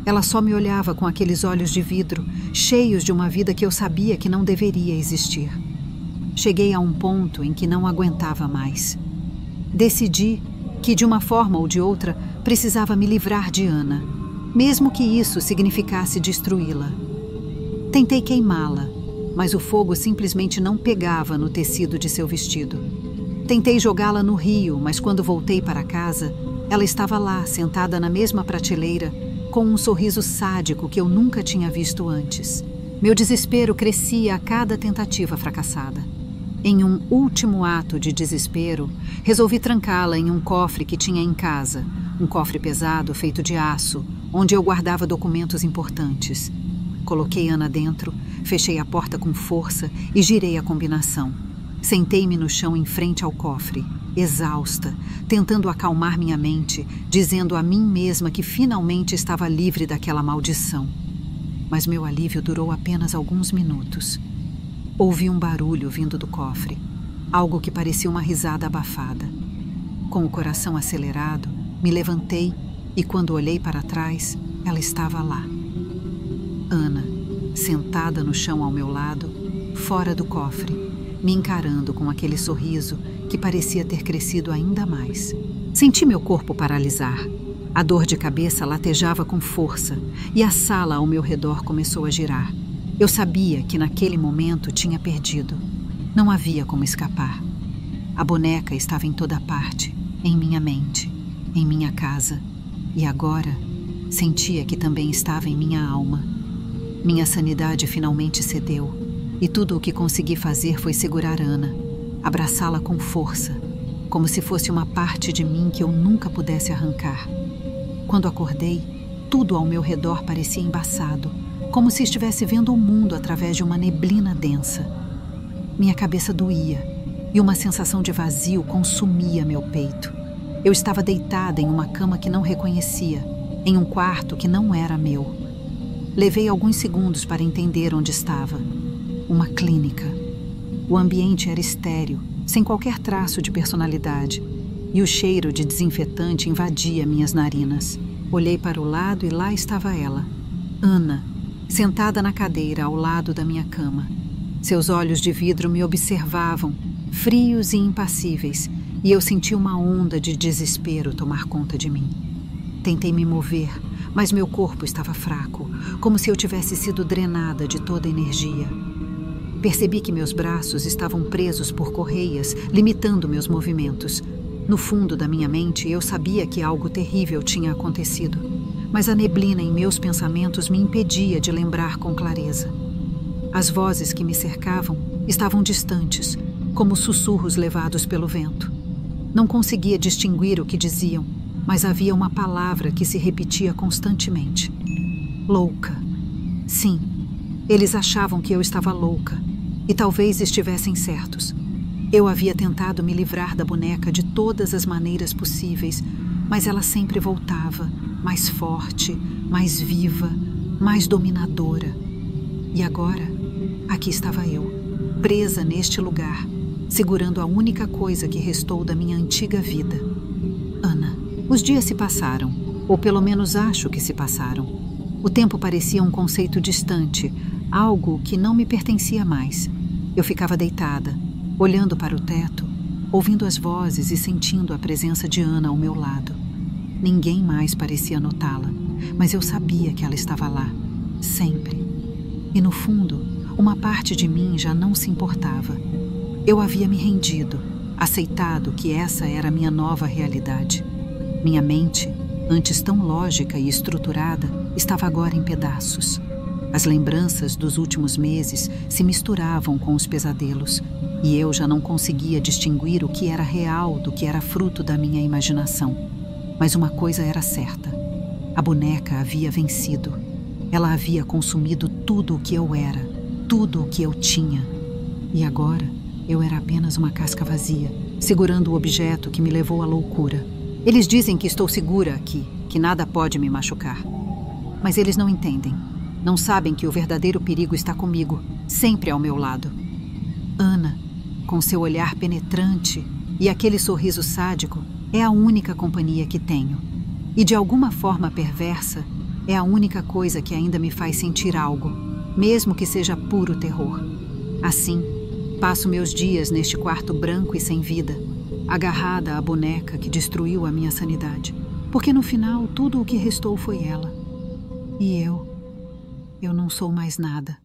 [SPEAKER 2] Ela só me olhava com aqueles olhos de vidro, cheios de uma vida que eu sabia que não deveria existir. Cheguei a um ponto em que não aguentava mais. Decidi que, de uma forma ou de outra, precisava me livrar de Ana, mesmo que isso significasse destruí-la. Tentei queimá-la, mas o fogo simplesmente não pegava no tecido de seu vestido. Tentei jogá-la no rio, mas quando voltei para casa, ela estava lá, sentada na mesma prateleira, com um sorriso sádico que eu nunca tinha visto antes. Meu desespero crescia a cada tentativa fracassada. Em um último ato de desespero, resolvi trancá-la em um cofre que tinha em casa, um cofre pesado feito de aço, onde eu guardava documentos importantes. Coloquei Ana dentro, fechei a porta com força e girei a combinação. Sentei-me no chão em frente ao cofre, exausta, tentando acalmar minha mente, dizendo a mim mesma que finalmente estava livre daquela maldição. Mas meu alívio durou apenas alguns minutos. Ouvi um barulho vindo do cofre, algo que parecia uma risada abafada. Com o coração acelerado, me levantei e, quando olhei para trás, ela estava lá. Ana, sentada no chão ao meu lado, fora do cofre, me encarando com aquele sorriso que parecia ter crescido ainda mais. Senti meu corpo paralisar. A dor de cabeça latejava com força e a sala ao meu redor começou a girar. Eu sabia que naquele momento tinha perdido. Não havia como escapar. A boneca estava em toda parte, em minha mente, em minha casa. E agora, sentia que também estava em minha alma. Minha sanidade finalmente cedeu, e tudo o que consegui fazer foi segurar Ana, abraçá-la com força, como se fosse uma parte de mim que eu nunca pudesse arrancar. Quando acordei, tudo ao meu redor parecia embaçado, como se estivesse vendo o mundo através de uma neblina densa. Minha cabeça doía e uma sensação de vazio consumia meu peito. Eu estava deitada em uma cama que não reconhecia, em um quarto que não era meu. Levei alguns segundos para entender onde estava. Uma clínica. O ambiente era estéril, sem qualquer traço de personalidade, e o cheiro de desinfetante invadia minhas narinas. Olhei para o lado e lá estava ela, Ana, sentada na cadeira ao lado da minha cama. Seus olhos de vidro me observavam, frios e impassíveis, e eu senti uma onda de desespero tomar conta de mim. Tentei me mover, mas meu corpo estava fraco, como se eu tivesse sido drenada de toda a energia. Percebi que meus braços estavam presos por correias, limitando meus movimentos. No fundo da minha mente, eu sabia que algo terrível tinha acontecido, mas a neblina em meus pensamentos me impedia de lembrar com clareza. As vozes que me cercavam estavam distantes, como sussurros levados pelo vento. Não conseguia distinguir o que diziam, mas havia uma palavra que se repetia constantemente. Louca. Sim, eles achavam que eu estava louca, e talvez estivessem certos. Eu havia tentado me livrar da boneca de todas as maneiras possíveis, mas ela sempre voltava, mais forte, mais viva, mais dominadora. E agora, aqui estava eu, presa neste lugar, segurando a única coisa que restou da minha antiga vida. Ana. Os dias se passaram, ou pelo menos acho que se passaram. O tempo parecia um conceito distante, algo que não me pertencia mais. Eu ficava deitada, olhando para o teto, ouvindo as vozes e sentindo a presença de Ana ao meu lado. Ninguém mais parecia notá-la, mas eu sabia que ela estava lá, sempre. E no fundo, uma parte de mim já não se importava. Eu havia me rendido, aceitado que essa era a minha nova realidade. Minha mente, antes tão lógica e estruturada, estava agora em pedaços. As lembranças dos últimos meses se misturavam com os pesadelos, e eu já não conseguia distinguir o que era real do que era fruto da minha imaginação. Mas uma coisa era certa: a boneca havia vencido. Ela havia consumido tudo o que eu era, tudo o que eu tinha. E agora eu era apenas uma casca vazia, segurando o objeto que me levou à loucura. Eles dizem que estou segura aqui, que nada pode me machucar. Mas eles não entendem. Não sabem que o verdadeiro perigo está comigo, sempre ao meu lado. Ana, com seu olhar penetrante e aquele sorriso sádico, é a única companhia que tenho. E de alguma forma perversa, É a única coisa que ainda me faz sentir algo, mesmo que seja puro terror. Assim, passo meus dias neste quarto branco e sem vida, agarrada à boneca que destruiu a minha sanidade. Porque no final, tudo o que restou foi ela. E eu não sou mais nada.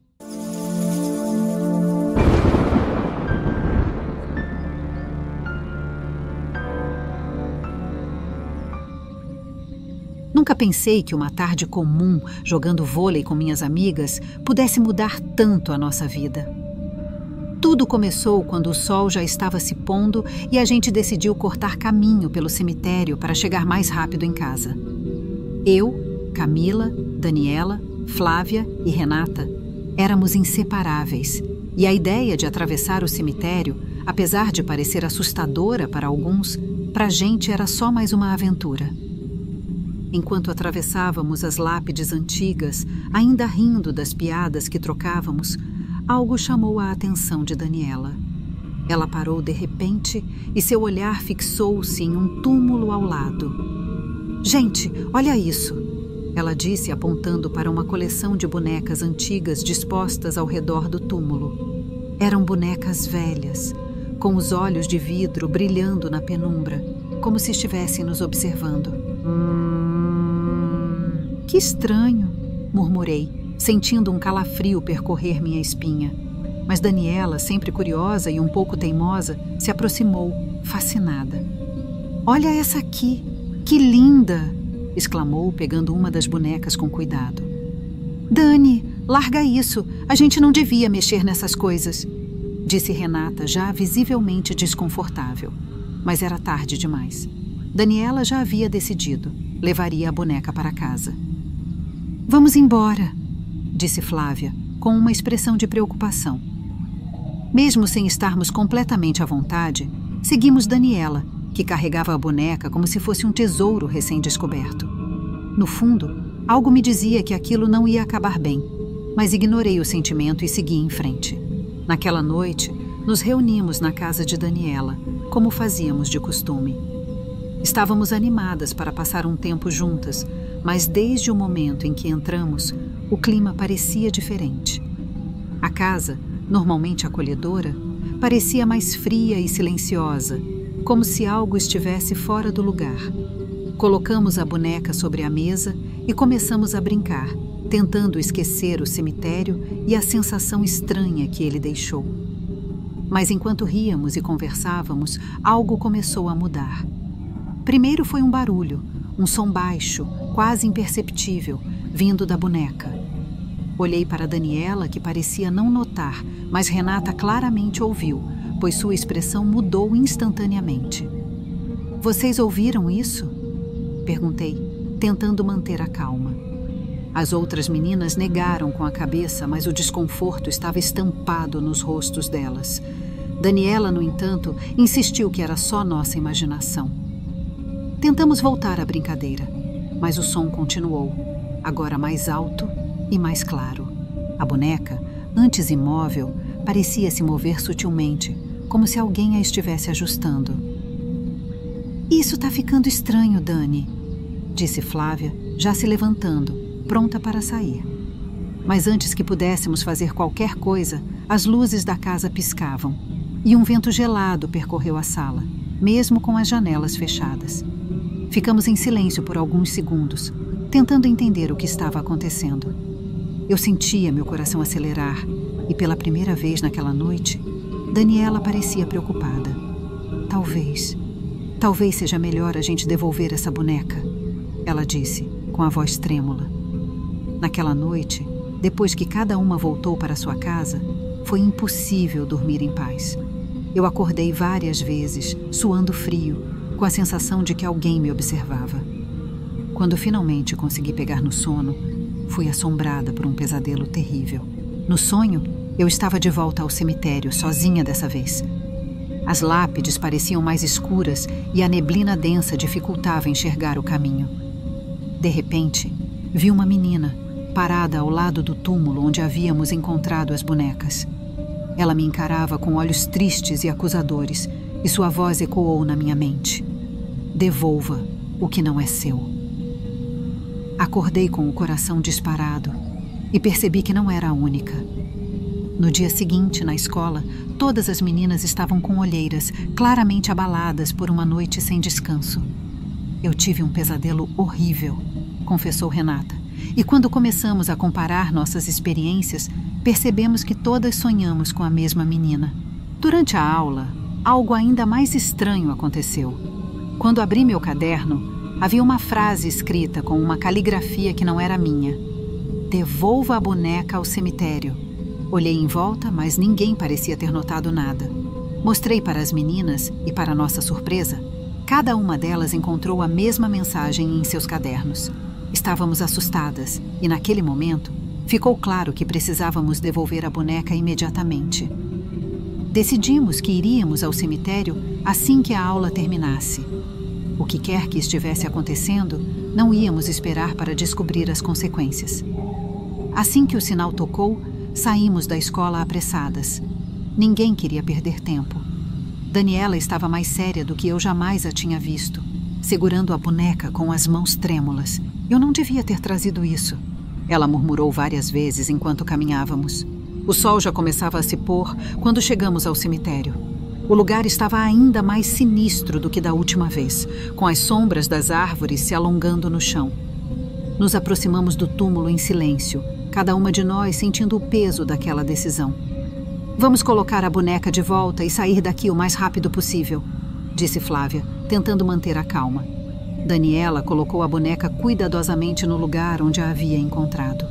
[SPEAKER 2] Nunca pensei que uma tarde comum, jogando vôlei com minhas amigas, pudesse mudar tanto a nossa vida. Tudo começou quando o sol já estava se pondo e a gente decidiu cortar caminho pelo cemitério para chegar mais rápido em casa. Eu, Camila, Daniela, Flávia e Renata éramos inseparáveis, e a ideia de atravessar o cemitério, apesar de parecer assustadora para alguns, para a gente era só mais uma aventura. Enquanto atravessávamos as lápides antigas, ainda rindo das piadas que trocávamos, algo chamou a atenção de Daniela. Ela parou de repente e seu olhar fixou-se em um túmulo ao lado. "Gente, olha isso!" ela disse, apontando para uma coleção de bonecas antigas dispostas ao redor do túmulo. Eram bonecas velhas, com os olhos de vidro brilhando na penumbra, como se estivessem nos observando. Que estranho, murmurei, sentindo um calafrio percorrer minha espinha. Mas Daniela, sempre curiosa e um pouco teimosa, se aproximou, fascinada. "Olha essa aqui, que linda!" exclamou, pegando uma das bonecas com cuidado. "Dani, larga isso, a gente não devia mexer nessas coisas", disse Renata, já visivelmente desconfortável. Mas era tarde demais. Daniela já havia decidido, levaria a boneca para casa. "Vamos embora", disse Flávia, com uma expressão de preocupação. Mesmo sem estarmos completamente à vontade, seguimos Daniela, que carregava a boneca como se fosse um tesouro recém-descoberto. No fundo, algo me dizia que aquilo não ia acabar bem, mas ignorei o sentimento e segui em frente. Naquela noite, nos reunimos na casa de Daniela, como fazíamos de costume. Estávamos animadas para passar um tempo juntas, mas desde o momento em que entramos, o clima parecia diferente. A casa, normalmente acolhedora, parecia mais fria e silenciosa, como se algo estivesse fora do lugar. Colocamos a boneca sobre a mesa e começamos a brincar, tentando esquecer o cemitério e a sensação estranha que ele deixou. Mas enquanto ríamos e conversávamos, algo começou a mudar. Primeiro foi um barulho, um som baixo, quase imperceptível, vindo da boneca. Olhei para Daniela, que parecia não notar, mas Renata claramente ouviu, pois sua expressão mudou instantaneamente. "Vocês ouviram isso?" perguntei, tentando manter a calma. As outras meninas negaram com a cabeça, mas o desconforto estava estampado nos rostos delas. Daniela, no entanto, insistiu que era só nossa imaginação. Tentamos voltar à brincadeira, mas o som continuou, agora mais alto e mais claro. A boneca, antes imóvel, parecia se mover sutilmente, como se alguém a estivesse ajustando. "Isso tá ficando estranho, Dani", disse Flávia, já se levantando, pronta para sair. Mas antes que pudéssemos fazer qualquer coisa, as luzes da casa piscavam, e um vento gelado percorreu a sala, mesmo com as janelas fechadas. Ficamos em silêncio por alguns segundos, tentando entender o que estava acontecendo. Eu sentia meu coração acelerar e, pela primeira vez naquela noite, Daniela parecia preocupada. Talvez seja melhor a gente devolver essa boneca", ela disse, com a voz trêmula. Naquela noite, depois que cada uma voltou para sua casa, foi impossível dormir em paz. Eu acordei várias vezes, suando frio, com a sensação de que alguém me observava. Quando finalmente consegui pegar no sono, fui assombrada por um pesadelo terrível. No sonho, eu estava de volta ao cemitério, sozinha dessa vez. As lápides pareciam mais escuras e a neblina densa dificultava enxergar o caminho. De repente, vi uma menina parada ao lado do túmulo onde havíamos encontrado as bonecas. Ela me encarava com olhos tristes e acusadores, e sua voz ecoou na minha mente: "Devolva o que não é seu." Acordei com o coração disparado e percebi que não era a única. No dia seguinte, na escola, todas as meninas estavam com olheiras, claramente abaladas por uma noite sem descanso. Eu tive um pesadelo horrível, confessou Renata, e quando começamos a comparar nossas experiências, percebemos que todas sonhamos com a mesma menina. Durante a aula, algo ainda mais estranho aconteceu. Quando abri meu caderno, havia uma frase escrita com uma caligrafia que não era minha. Devolva a boneca ao cemitério. Olhei em volta, mas ninguém parecia ter notado nada. Mostrei para as meninas e, para nossa surpresa, cada uma delas encontrou a mesma mensagem em seus cadernos. Estávamos assustadas e, naquele momento, ficou claro que precisávamos devolver a boneca imediatamente. Decidimos que iríamos ao cemitério assim que a aula terminasse. O que quer que estivesse acontecendo, não íamos esperar para descobrir as consequências. Assim que o sinal tocou, saímos da escola apressadas. Ninguém queria perder tempo. Daniela estava mais séria do que eu jamais a tinha visto, segurando a boneca com as mãos trêmulas. Eu não devia ter trazido isso. Ela murmurou várias vezes enquanto caminhávamos. O sol já começava a se pôr quando chegamos ao cemitério. O lugar estava ainda mais sinistro do que da última vez, com as sombras das árvores se alongando no chão. Nos aproximamos do túmulo em silêncio, cada uma de nós sentindo o peso daquela decisão. Vamos colocar a boneca de volta e sair daqui o mais rápido possível, disse Flávia, tentando manter a calma. Daniela colocou a boneca cuidadosamente no lugar onde a havia encontrado.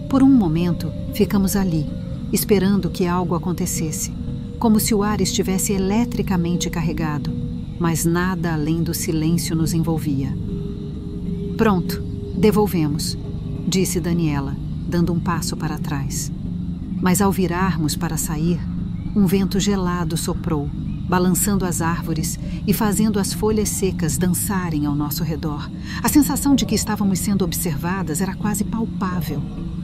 [SPEAKER 2] Por um momento, ficamos ali, esperando que algo acontecesse, como se o ar estivesse eletricamente carregado, mas nada além do silêncio nos envolvia. Pronto, devolvemos, disse Daniela, dando um passo para trás. Mas ao virarmos para sair, um vento gelado soprou, balançando as árvores e fazendo as folhas secas dançarem ao nosso redor. A sensação de que estávamos sendo observadas era quase palpável.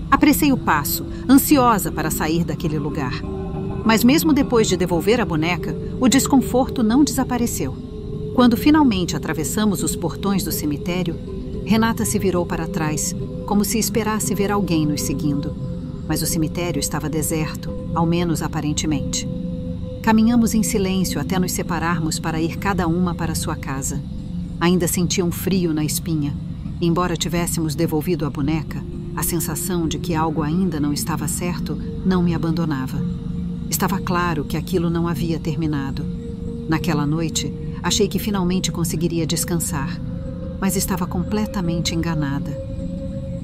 [SPEAKER 2] Apressei o passo, ansiosa para sair daquele lugar. Mas mesmo depois de devolver a boneca, o desconforto não desapareceu. Quando finalmente atravessamos os portões do cemitério, Renata se virou para trás, como se esperasse ver alguém nos seguindo. Mas o cemitério estava deserto, ao menos aparentemente. Caminhamos em silêncio até nos separarmos para ir cada uma para sua casa. Ainda sentia um frio na espinha. Embora tivéssemos devolvido a boneca, a sensação de que algo ainda não estava certo não me abandonava. Estava claro que aquilo não havia terminado. Naquela noite, achei que finalmente conseguiria descansar, mas estava completamente enganada.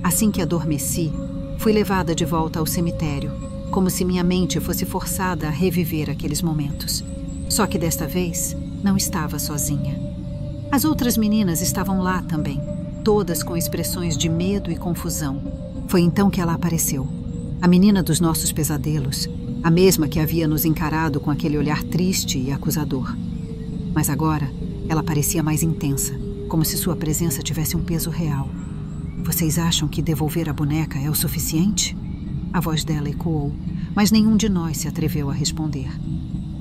[SPEAKER 2] Assim que adormeci, fui levada de volta ao cemitério, como se minha mente fosse forçada a reviver aqueles momentos. Só que desta vez, não estava sozinha. As outras meninas estavam lá também, todas com expressões de medo e confusão. Foi então que ela apareceu. A menina dos nossos pesadelos, a mesma que havia nos encarado com aquele olhar triste e acusador. Mas agora, ela parecia mais intensa, como se sua presença tivesse um peso real. Vocês acham que devolver a boneca é o suficiente? A voz dela ecoou, mas nenhum de nós se atreveu a responder.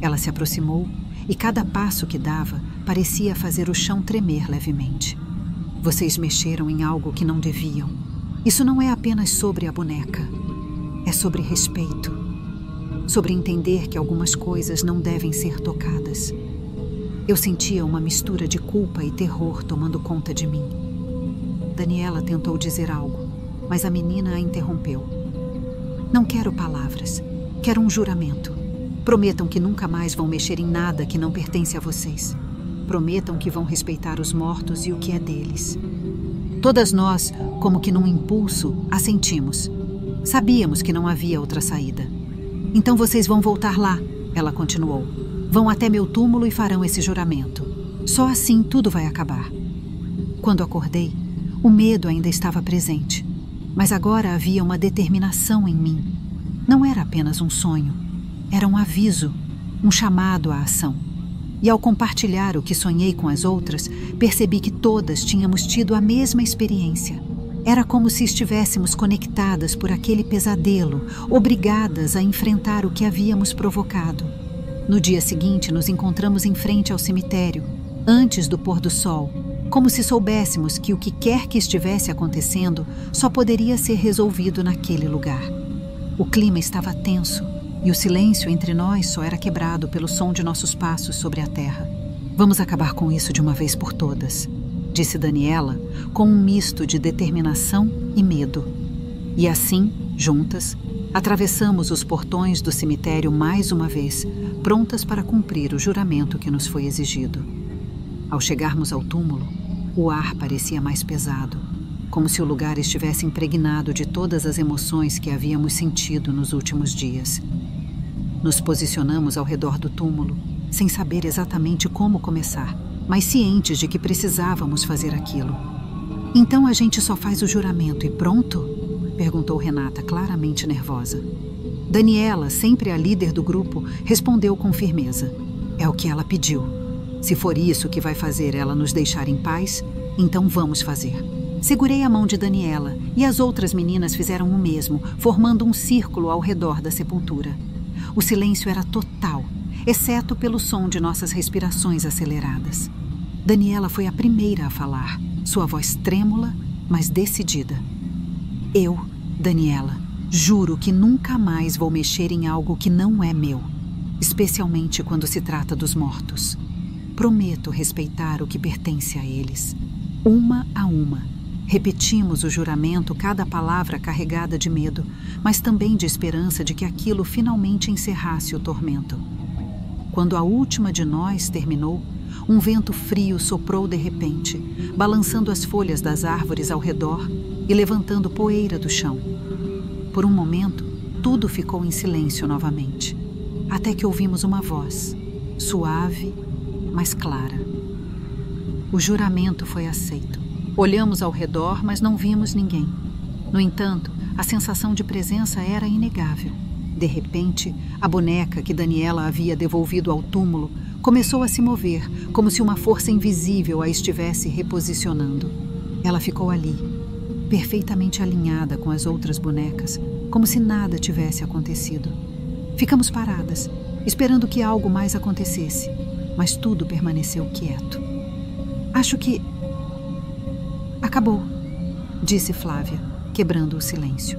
[SPEAKER 2] Ela se aproximou e cada passo que dava parecia fazer o chão tremer levemente. Vocês mexeram em algo que não deviam. Isso não é apenas sobre a boneca. É sobre respeito. Sobre entender que algumas coisas não devem ser tocadas. Eu sentia uma mistura de culpa e terror tomando conta de mim. Daniela tentou dizer algo, mas a menina a interrompeu. Não quero palavras. Quero um juramento. Prometam que nunca mais vão mexer em nada que não pertence a vocês. Prometam que vão respeitar os mortos e o que é deles. Todas nós, como que num impulso, assentimos. Sabíamos que não havia outra saída. Então vocês vão voltar lá, ela continuou. Vão até meu túmulo e farão esse juramento. Só assim tudo vai acabar. Quando acordei, o medo ainda estava presente. Mas agora havia uma determinação em mim. Não era apenas um sonho. Era um aviso, um chamado à ação. E ao compartilhar o que sonhei com as outras, percebi que todas tínhamos tido a mesma experiência. Era como se estivéssemos conectadas por aquele pesadelo, obrigadas a enfrentar o que havíamos provocado. No dia seguinte, nos encontramos em frente ao cemitério, antes do pôr do sol, como se soubéssemos que o que quer que estivesse acontecendo só poderia ser resolvido naquele lugar. O clima estava tenso e o silêncio entre nós só era quebrado pelo som de nossos passos sobre a terra. Vamos acabar com isso de uma vez por todas, disse Daniela, com um misto de determinação e medo. E assim, juntas, atravessamos os portões do cemitério mais uma vez, prontas para cumprir o juramento que nos foi exigido. Ao chegarmos ao túmulo, o ar parecia mais pesado, como se o lugar estivesse impregnado de todas as emoções que havíamos sentido nos últimos dias. Nos posicionamos ao redor do túmulo, sem saber exatamente como começar, mas cientes de que precisávamos fazer aquilo. Então a gente só faz o juramento e pronto? Perguntou Renata, claramente nervosa. Daniela, sempre a líder do grupo, respondeu com firmeza. É o que ela pediu. Se for isso que vai fazer ela nos deixar em paz, então vamos fazer. Segurei a mão de Daniela e as outras meninas fizeram o mesmo, formando um círculo ao redor da sepultura. O silêncio era total, exceto pelo som de nossas respirações aceleradas. Daniela foi a primeira a falar, sua voz trêmula, mas decidida. Eu, Daniela, juro que nunca mais vou mexer em algo que não é meu, especialmente quando se trata dos mortos. Prometo respeitar o que pertence a eles. Uma a uma, repetimos o juramento, cada palavra carregada de medo, mas também de esperança de que aquilo finalmente encerrasse o tormento. Quando a última de nós terminou, um vento frio soprou de repente, balançando as folhas das árvores ao redor e levantando poeira do chão. Por um momento, tudo ficou em silêncio novamente, até que ouvimos uma voz, suave, mas clara. O juramento foi aceito. Olhamos ao redor, mas não vimos ninguém. No entanto, a sensação de presença era inegável. De repente, a boneca que Daniela havia devolvido ao túmulo começou a se mover, como se uma força invisível a estivesse reposicionando. Ela ficou ali, perfeitamente alinhada com as outras bonecas, como se nada tivesse acontecido. Ficamos paradas, esperando que algo mais acontecesse, mas tudo permaneceu quieto. Acho que... acabou, disse Flávia, quebrando o silêncio.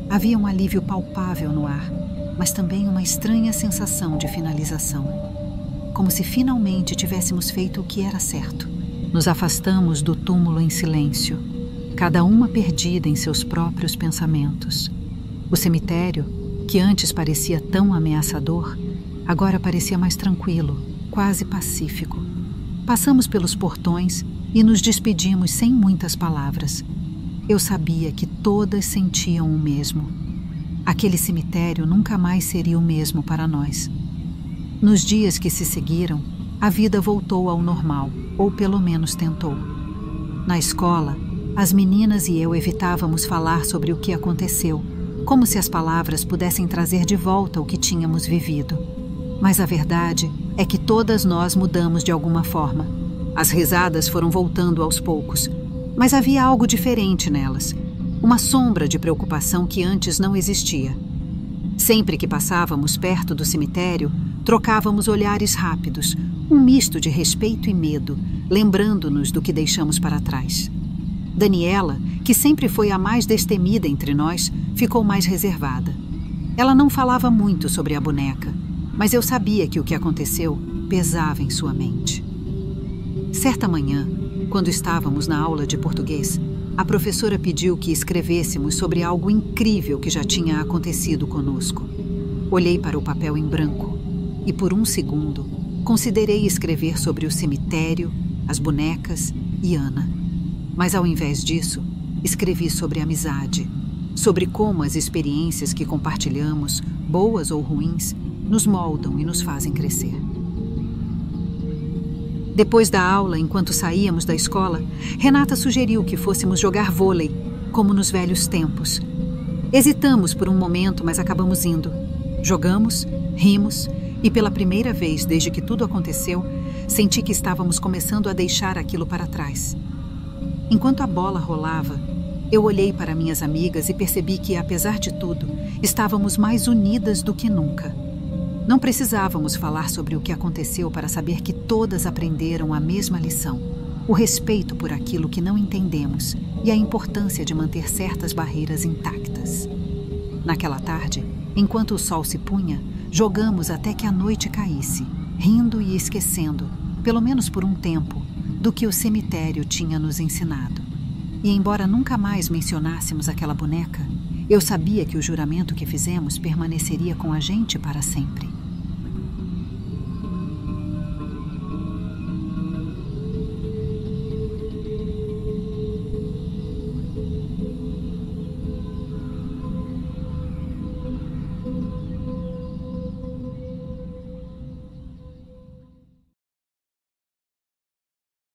[SPEAKER 2] Havia um alívio palpável no ar, mas também uma estranha sensação de finalização. Como se finalmente tivéssemos feito o que era certo. Nos afastamos do túmulo em silêncio, cada uma perdida em seus próprios pensamentos. O cemitério, que antes parecia tão ameaçador, agora parecia mais tranquilo, quase pacífico. Passamos pelos portões e nos despedimos sem muitas palavras. Eu sabia que todas sentiam o mesmo. Aquele cemitério nunca mais seria o mesmo para nós. Nos dias que se seguiram, a vida voltou ao normal, ou pelo menos tentou. Na escola, as meninas e eu evitávamos falar sobre o que aconteceu, como se as palavras pudessem trazer de volta o que tínhamos vivido. Mas a verdade é que todas nós mudamos de alguma forma. As risadas foram voltando aos poucos, mas havia algo diferente nelas, uma sombra de preocupação que antes não existia. Sempre que passávamos perto do cemitério, trocávamos olhares rápidos, um misto de respeito e medo, lembrando-nos do que deixamos para trás. Daniela, que sempre foi a mais destemida entre nós, ficou mais reservada. Ela não falava muito sobre a boneca, mas eu sabia que o que aconteceu pesava em sua mente. Certa manhã, quando estávamos na aula de português, a professora pediu que escrevêssemos sobre algo incrível que já tinha acontecido conosco. Olhei para o papel em branco e, por um segundo, considerei escrever sobre o cemitério, as bonecas e Ana. Mas, ao invés disso, escrevi sobre amizade, sobre como as experiências que compartilhamos, boas ou ruins, nos moldam e nos fazem crescer. Depois da aula, enquanto saíamos da escola, Renata sugeriu que fôssemos jogar vôlei, como nos velhos tempos. Hesitamos por um momento, mas acabamos indo. Jogamos, rimos e, pela primeira vez desde que tudo aconteceu, senti que estávamos começando a deixar aquilo para trás. Enquanto a bola rolava, eu olhei para minhas amigas e percebi que, apesar de tudo, estávamos mais unidas do que nunca. Não precisávamos falar sobre o que aconteceu para saber que todas aprenderam a mesma lição. o respeito por aquilo que não entendemos e a importância de manter certas barreiras intactas. Naquela tarde, enquanto o sol se punha, jogamos até que a noite caísse, rindo e esquecendo, pelo menos por um tempo, do que o cemitério tinha nos ensinado. E embora nunca mais mencionássemos aquela boneca, eu sabia que o juramento que fizemos permaneceria com a gente para sempre.